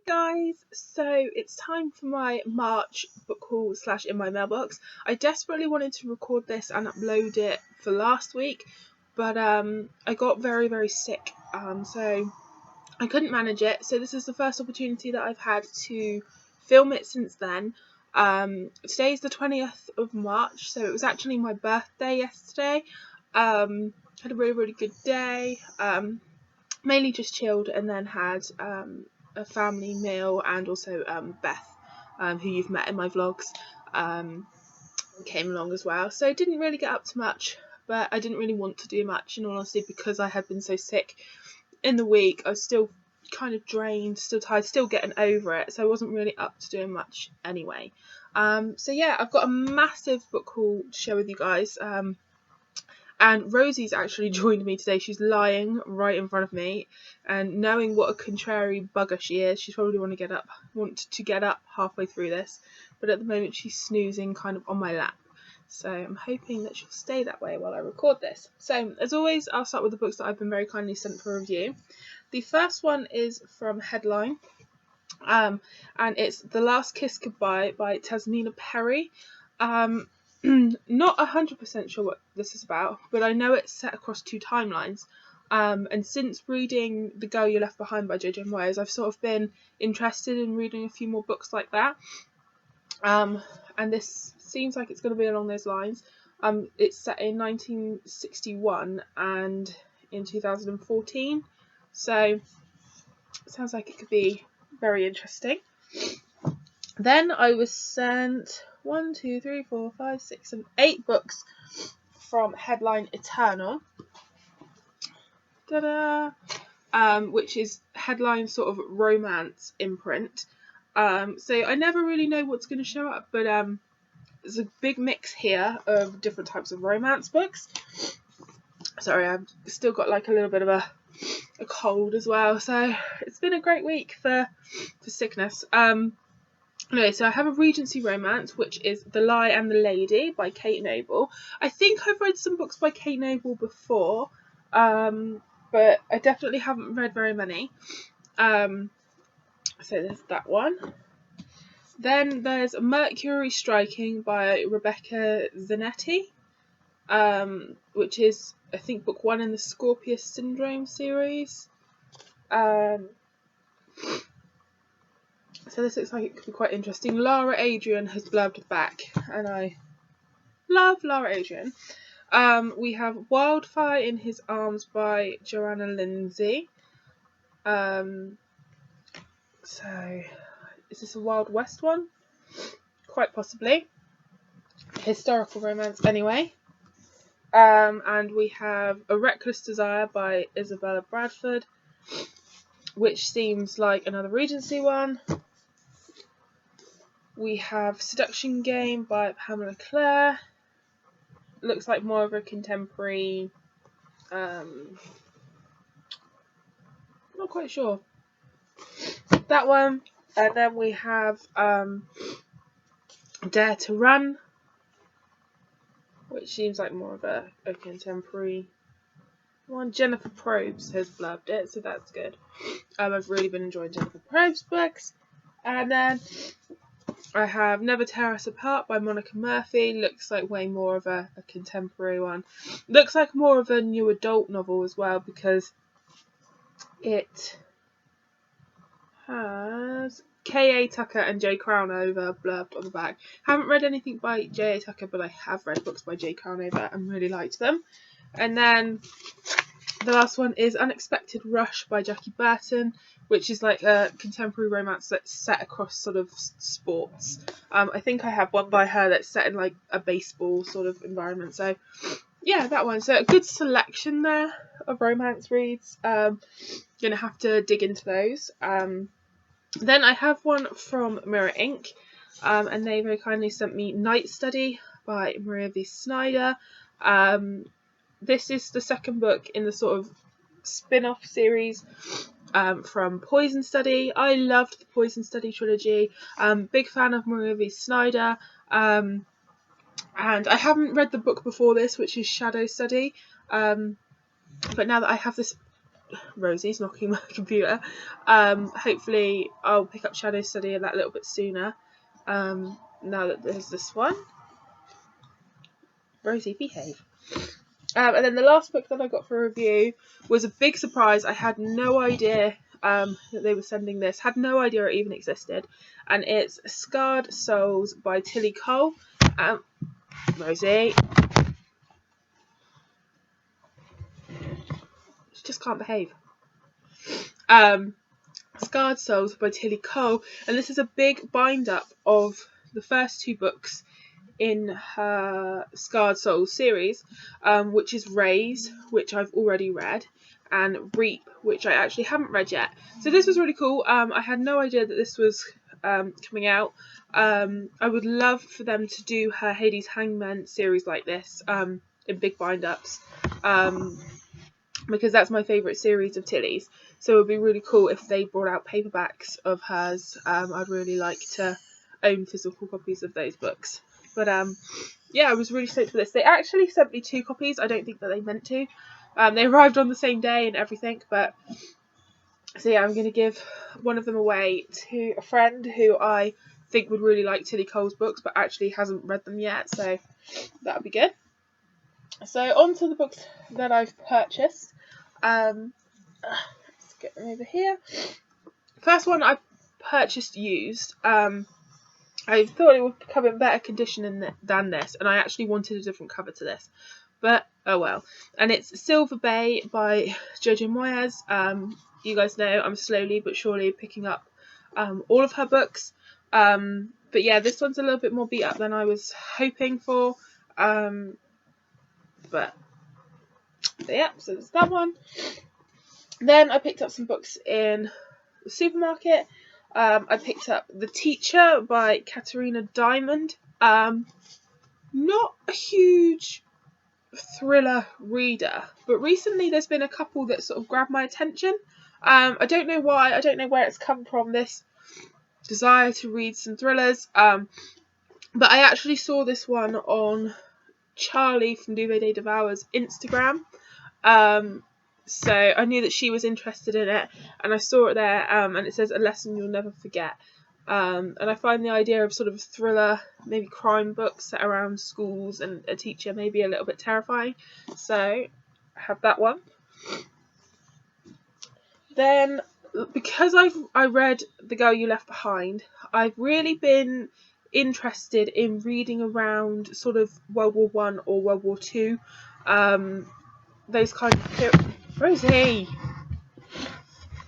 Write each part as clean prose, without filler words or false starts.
Guys, so it's time for my March book haul / in my mailbox. I desperately wanted to record this and upload it for last week, but I got very sick, so I couldn't manage it. So this is the first opportunity that I've had to film it since then. Today's the 20th of March, so it was actually my birthday yesterday. Had a really good day. Mainly just chilled, and then had a family meal, and also Beth, who you've met in my vlogs, came along as well. So didn't really get up to much, but I didn't really want to do much, in all honesty, because I had been so sick in the week. I was still kind of drained, still tired, still getting over it, so I wasn't really up to doing much anyway. So yeah, I've got a massive book haul to share with you guys. And Rosie's actually joined me today. She's lying right in front of me, and knowing what a contrary bugger she is, she's probably want to get up halfway through this, but at the moment she's snoozing kind of on my lap. So I'm hoping that she'll stay that way while I record this. So as always, I'll start with the books that I've been very kindly sent for review. The first one is from Headline, and it's The Last Kiss Goodbye by Tasnina Perry. Not 100% sure what this is about, but I know it's set across two timelines. And since reading The Girl You Left Behind by J.J. Myers, I've sort of been interested in reading a few more books like that. And this seems like it's going to be along those lines. It's set in 1961 and in 2014, so it sounds like it could be very interesting. Then I was sent 1, 2, 3, 4, 5, 6, 7, 8 books from Headline Eternal. Which is Headline sort of romance imprint. So I never really know what's going to show up, but there's a big mix here of different types of romance books. Sorry, I've still got like a little bit of a cold as well, so it's been a great week for sickness. Anyway, so I have a Regency romance, which is The Lie and the Lady by Kate Noble. I think I've read some books by Kate Noble before, but I definitely haven't read very many. So there's that one. Then there's Mercury Striking by Rebecca Zanetti, which is, I think, book 1 in the Scorpius Syndrome series. So this looks like it could be quite interesting. Lara Adrian has blurbed back, and I love Lara Adrian. We have Wildfire in His Arms by Joanna Lindsay. So is this a Wild West one? Quite possibly. Historical romance anyway. And we have A Reckless Desire by Isabella Bradford, which seems like another Regency one. We have Seduction Game by Pamela Clare. Looks like more of a contemporary, not quite sure. That one. And then we have Dare to Run, which seems like more of a contemporary one. Jennifer Probst has blurbed it, so that's good. I've really been enjoying Jennifer Probst's books. And then I have Never Tear Us Apart by Monica Murphy. Looks like way more of a contemporary one. Looks like more of a new adult novel as well, because it has K.A. Tucker and J. Crownover blurbed on the back. Haven't read anything by J.A. Tucker, but I have read books by J. Crownover and really liked them. And then the last one is Unexpected Rush by Jackie Burton, which is like a contemporary romance that's set across sort of sports. I think I have one by her that's set in like a baseball sort of environment. So yeah, that one. So a good selection there of romance reads. Gonna have to dig into those. Then I have one from Mirror Inc. And they very kindly sent me Night Study by Maria V. Snyder. This is the second book in the sort of spin-off series from Poison Study. I loved the Poison Study trilogy. Big fan of Maria V. Snyder. And I haven't read the book before this, which is Shadow Study. But now that I have this Rosie's knocking my computer. Hopefully I'll pick up Shadow Study and that a little bit sooner. Now that there's this one. Rosie, behave. And then the last book that I got for review was a big surprise. I had no idea that they were sending this. Had no idea it even existed. And it's Scarred Souls by Tilly Cole. Rosie. She just can't behave. Scarred Souls by Tilly Cole. And this is a big bind-up of the first 2 books in her Scarred Souls series, which is Raise, which I've already read, and Reap, which I actually haven't read yet. So this was really cool. I had no idea that this was coming out. I would love for them to do her Hades Hangman series like this, in big bind-ups, because that's my favourite series of Tilly's. So it would be really cool if they brought out paperbacks of hers. I'd really like to own physical copies of those books. But yeah, I was really stoked for this. They actually sent me 2 copies. I don't think that they meant to. They arrived on the same day and everything. But so yeah, I'm going to give one of them away to a friend who I think would really like Tilly Cole's books, but actually hasn't read them yet. So that'll be good. So on to the books that I've purchased. Let's get them over here. First one I purchased used. I thought it would come in better condition than this, and I actually wanted a different cover to this, but oh well. And it's Silver Bay by Jojo Moyes. You guys know I'm slowly but surely picking up all of her books, but yeah, this one's a little bit more beat up than I was hoping for, but yeah, so there's that one. Then I picked up some books in the supermarket. I picked up The Teacher by Katarina Diamond. Not a huge thriller reader, but recently there's been a couple that sort of grabbed my attention. I don't know why, I don't know where it's come from, this desire to read some thrillers, but I actually saw this one on Charlie from Duvet Day Devour's Instagram. So I knew that she was interested in it, and I saw it there, and it says A Lesson You'll Never Forget. And I find the idea of sort of thriller, maybe crime books set around schools and a teacher maybe a little bit terrifying. So I have that one. Then, because I read The Girl You Left Behind, I've really been interested in reading around sort of World War I or World War II. Those kind of... Rosie!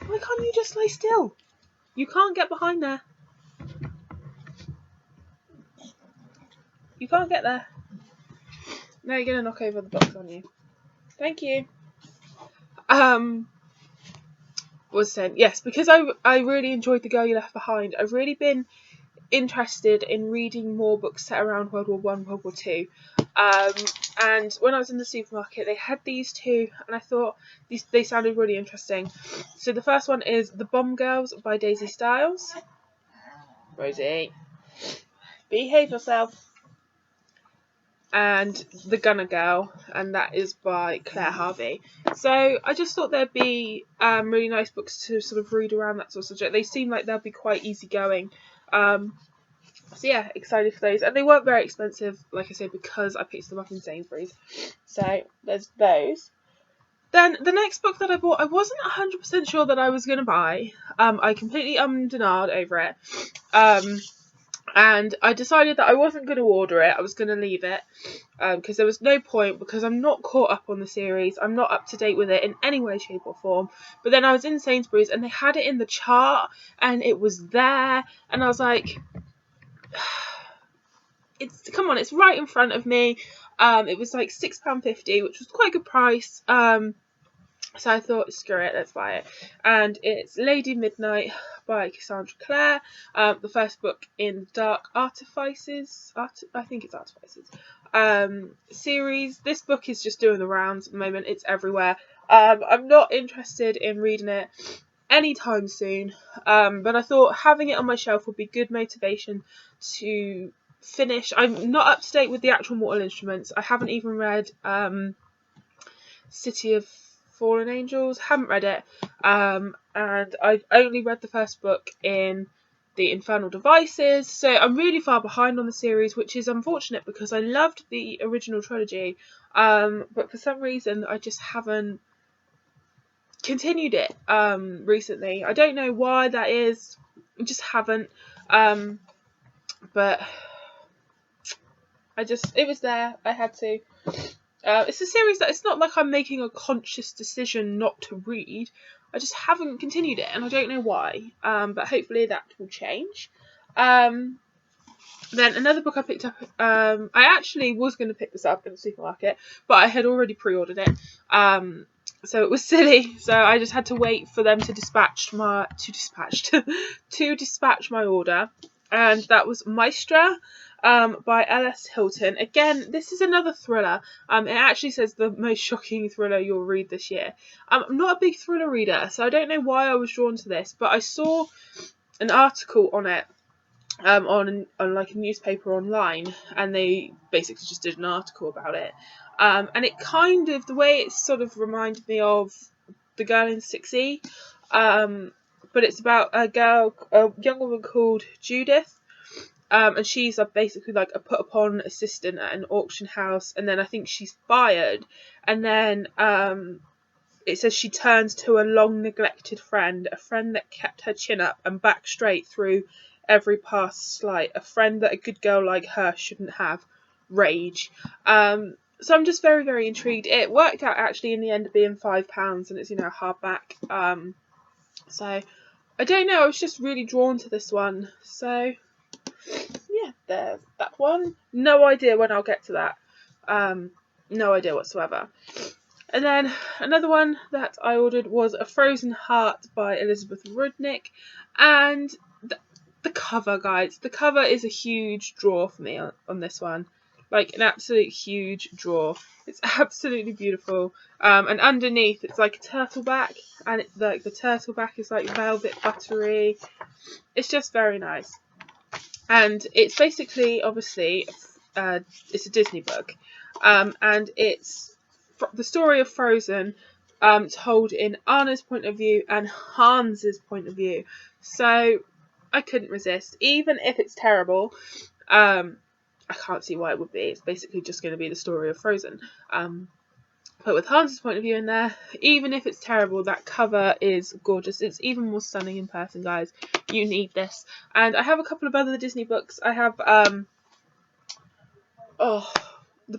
Why can't you just lay still? You can't get behind there. You can't get there. Now you're going to knock over the box, aren't you? Thank you. Was saying, yes, because I really enjoyed The Girl You Left Behind. I've really been interested in reading more books set around World War I, World War II. And when I was in the supermarket, they had these 2, and I thought they sounded really interesting. So the first one is The Bomb Girls by Daisy Stiles. Rosie, behave yourself. And The Gunner Girl, and that is by Claire Harvey. So I just thought there'd be really nice books to sort of read around that sort of subject. They seem like they'll be quite easygoing. So yeah, excited for those. And they weren't very expensive, like I said, because I picked them up in Sainsbury's. So there's those. Then the next book that I bought, I wasn't 100% sure that I was going to buy. I completely ummed and ahed over it. And I decided that I wasn't going to order it. I was going to leave it because there was no point, because I'm not caught up on the series. I'm not up to date with it in any way, shape or form. But then I was in Sainsbury's and they had it in the chart and it was there. And I was like... come on, it's right in front of me. It was like £6.50, which was quite a good price. So I thought, screw it, let's buy it. And it's Lady Midnight by Cassandra Clare, the first book in Dark Artifices. I think it's Artifices series. This book is just doing the rounds at the moment. It's everywhere. I'm not interested in reading it anytime soon, but I thought having it on my shelf would be good motivation to finish. I'm not up to date with the actual Mortal Instruments. I haven't even read City of Fallen Angels. Haven't read it, and I've only read the first book in the Infernal Devices, so I'm really far behind on the series, which is unfortunate because I loved the original trilogy, but for some reason I just haven't continued it recently. I don't know why that is. I just haven't, but it was there. I had to. It's a series that it's not like I'm making a conscious decision not to read. I just haven't continued it, and I don't know why. But hopefully that will change. Then another book I picked up. I actually was going to pick this up in the supermarket, but I had already pre-ordered it. So it was silly. So I just had to wait for them to dispatch my order, and that was Maestra. By L.S. Hilton. Again, this is another thriller. It actually says the most shocking thriller you'll read this year. I'm not a big thriller reader, so I don't know why I was drawn to this, but I saw an article on it on like a newspaper online, and they basically just did an article about it. And it kind of, the way it sort of reminded me of The Girl in 6E, but it's about a young woman called Judith. And she's basically like a put upon assistant at an auction house, and then I think she's fired, and then it says she turns to a long neglected friend, a friend that kept her chin up and back straight through every past slight, a friend that a good girl like her shouldn't have. Rage. So I'm just very, very intrigued. It worked out actually in the end being £5, and it's, hardback. So I don't know, I was just really drawn to this one. So yeah, there's that one. No idea when I'll get to that. No idea whatsoever. And then another one that I ordered was A Frozen Heart by Elizabeth Rudnick. And the cover, guys. The cover is a huge draw for me on this one. Like an absolute huge draw. It's absolutely beautiful. And underneath it's like a turtle back. And it's like the turtle back is like velvet buttery. It's just very nice. And it's basically, obviously, it's a Disney book, and it's the story of Frozen, told in Anna's point of view and Hans's point of view. So I couldn't resist, even if it's terrible. I can't see why it would be. It's basically just going to be the story of Frozen. But with Hans's point of view in there, even if it's terrible, that cover is gorgeous. It's even more stunning in person, guys. You need this. And I have a couple of other Disney books. I have the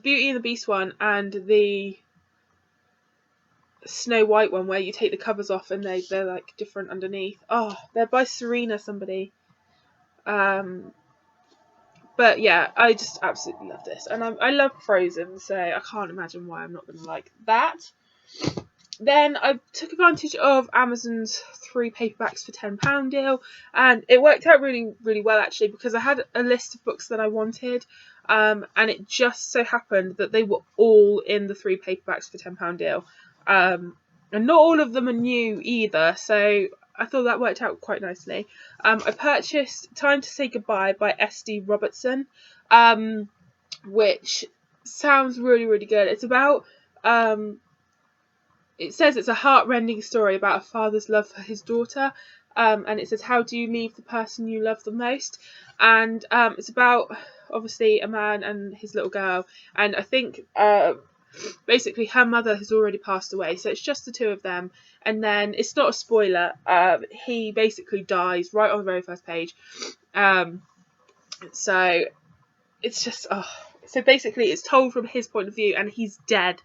Beauty and the Beast one and the Snow White one, where you take the covers off and they're like different underneath. Oh, they're by Serena somebody. But yeah, I just absolutely love this. And I love Frozen, so I can't imagine why I'm not going to like that. Then I took advantage of Amazon's 3 paperbacks for £10 deal. And it worked out really, really well, actually, because I had a list of books that I wanted. And it just so happened that they were all in the 3 paperbacks for £10 deal. And not all of them are new either, so I thought that worked out quite nicely. I purchased Time to Say Goodbye by S.D. Robertson, which sounds really, really good. It's about, it says it's a heart-rending story about a father's love for his daughter, and it says, how do you leave the person you love the most? And it's about, obviously, a man and his little girl, and I think basically her mother has already passed away, so it's just the two of them. And then, it's not a spoiler, he basically dies right on the very first page. So it's just, so basically it's told from his point of view and he's dead.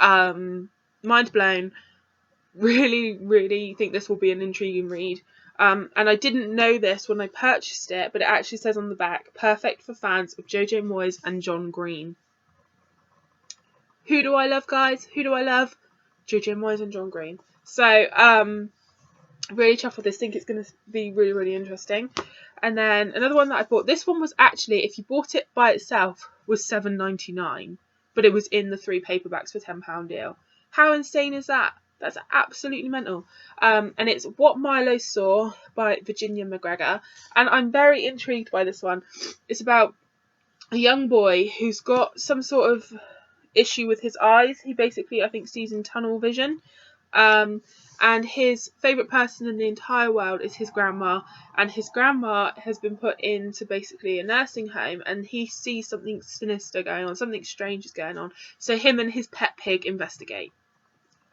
Mind blown. Really, really think this will be an intriguing read. And I didn't know this when I purchased it, but it actually says on the back, perfect for fans of Jojo Moyes and John Green. Who do I love, guys? Who do I love? Jojo Moyes and John Green. So, really chuffed with this. Think it's going to be really, really interesting. And then another one that I bought. This one was actually, if you bought it by itself, was $7.99, but it was in the 3 paperbacks for £10 deal. How insane is that? That's absolutely mental. And it's What Milo Saw by Virginia McGregor. And I'm very intrigued by this one. It's about a young boy who's got some sort of issue with his eyes. He basically, I think, sees in tunnel vision. And his favourite person in the entire world is his grandma, and his grandma has been put into basically a nursing home, and he sees something sinister going on, something strange is going on, so him and his pet pig investigate.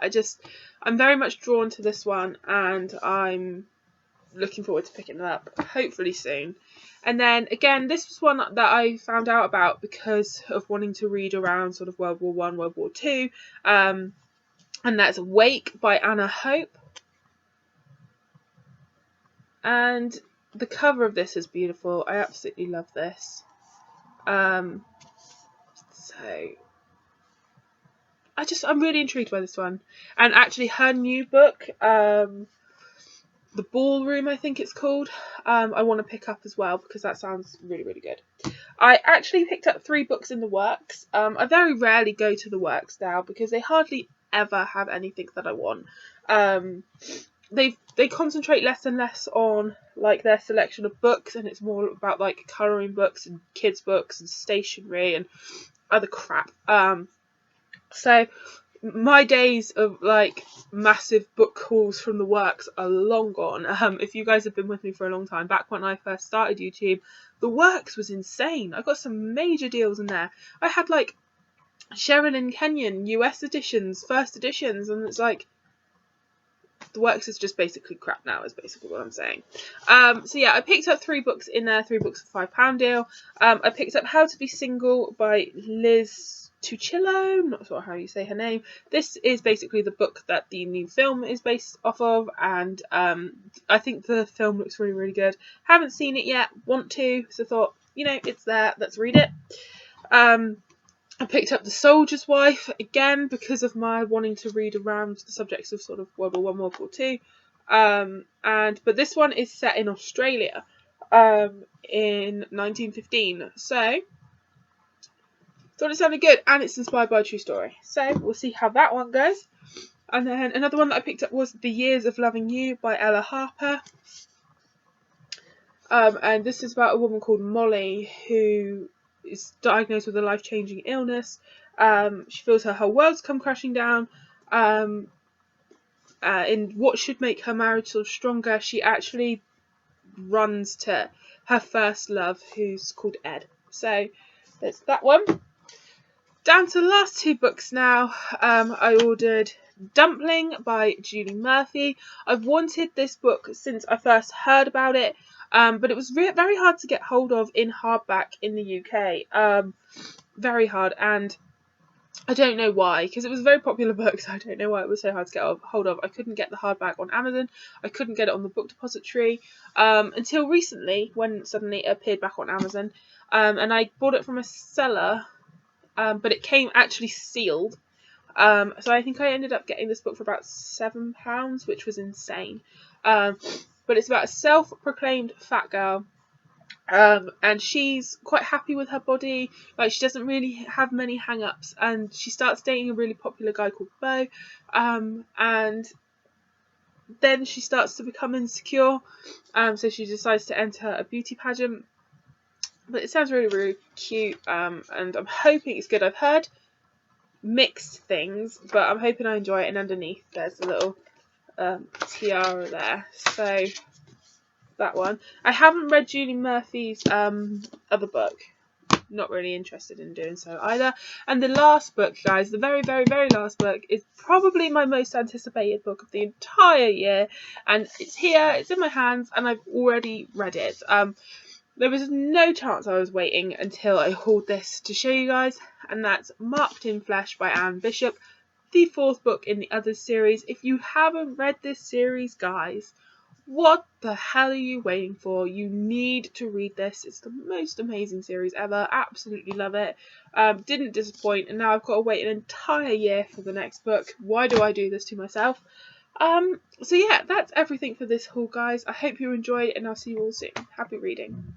I'm very much drawn to this one, and I'm looking forward to picking it up, hopefully soon. And then again, this was one that I found out about because of wanting to read around sort of World War One, World War Two, and that's Wake by Anna Hope. And the cover of this is beautiful. I absolutely love this. So I'm really intrigued by this one. And actually her new book, The Ballroom, I think it's called, I want to pick up as well because that sounds really, really good. I actually picked up 3 books in the works. I very rarely go to the works now because they hardly ever have anything that I want. They concentrate less and less on like their selection of books, and it's more about like colouring books and kids books and stationery and other crap. So my days of like massive book hauls from the works are long gone. If you guys have been with me for a long time, back when I first started YouTube, the works was insane. I got some major deals in there. I had like Sherilyn Kenyon US editions, first editions, and it's like the works is just basically crap now, is basically what I'm saying. So yeah, I picked up 3 books in there, 3 books for £5 deal. I picked up How to Be Single by Liz Tuccillo, I'm not sure how you say her name. This is basically the book that the new film is based off of, and I think the film looks really, really good. Haven't seen it yet, want to, so thought, it's there, let's read it. I picked up The Soldier's Wife, again, because of my wanting to read around the subjects of sort of World War One, World War Two. But this one is set in Australia in 1915. So, thought it sounded good, and it's inspired by a true story. So, we'll see how that one goes. And then another one that I picked up was The Years of Loving You by Ella Harper. And this is about a woman called Molly who is diagnosed with a life-changing illness. She feels her whole world's come crashing down. In what should make her marriage sort of stronger, she actually runs to her first love, who's called Ed. So there's that one. Down to the last 2 books now. I ordered Dumpling by Julie Murphy. I've wanted this book since I first heard about it. But it was very hard to get hold of in hardback in the UK. Very hard, and I don't know why, because it was a very popular book, so I don't know why it was so hard to get hold of. I couldn't get the hardback on Amazon. I couldn't get it on the Book Depository until recently, when suddenly it appeared back on Amazon. And I bought it from a seller, but it came actually sealed. So I think I ended up getting this book for about £7, which was insane. But it's about a self-proclaimed fat girl, and she's quite happy with her body. Like, she doesn't really have many hang-ups, and she starts dating a really popular guy called Beau, and then she starts to become insecure, so she decides to enter a beauty pageant. But it sounds really, really cute, and I'm hoping it's good. I've heard mixed things, but I'm hoping I enjoy it, and underneath there's a little tiara there, so that one. I haven't read Julie Murphy's other book, not really interested in doing so either. And the last book, guys, the very, very, very last book, is probably my most anticipated book of the entire year, and it's here, it's in my hands, and I've already read it. There was no chance I was waiting until I hauled this to show you guys, and that's Marked in Flesh by Anne Bishop, the 4th book in the Others series. If you haven't read this series, guys, what the hell are you waiting for? You need to read this. It's the most amazing series ever. Absolutely love it. Didn't disappoint, and now I've got to wait an entire year for the next book. Why do I do this to myself? So yeah, that's everything for this haul, guys. I hope you enjoy it, and I'll see you all soon. Happy reading.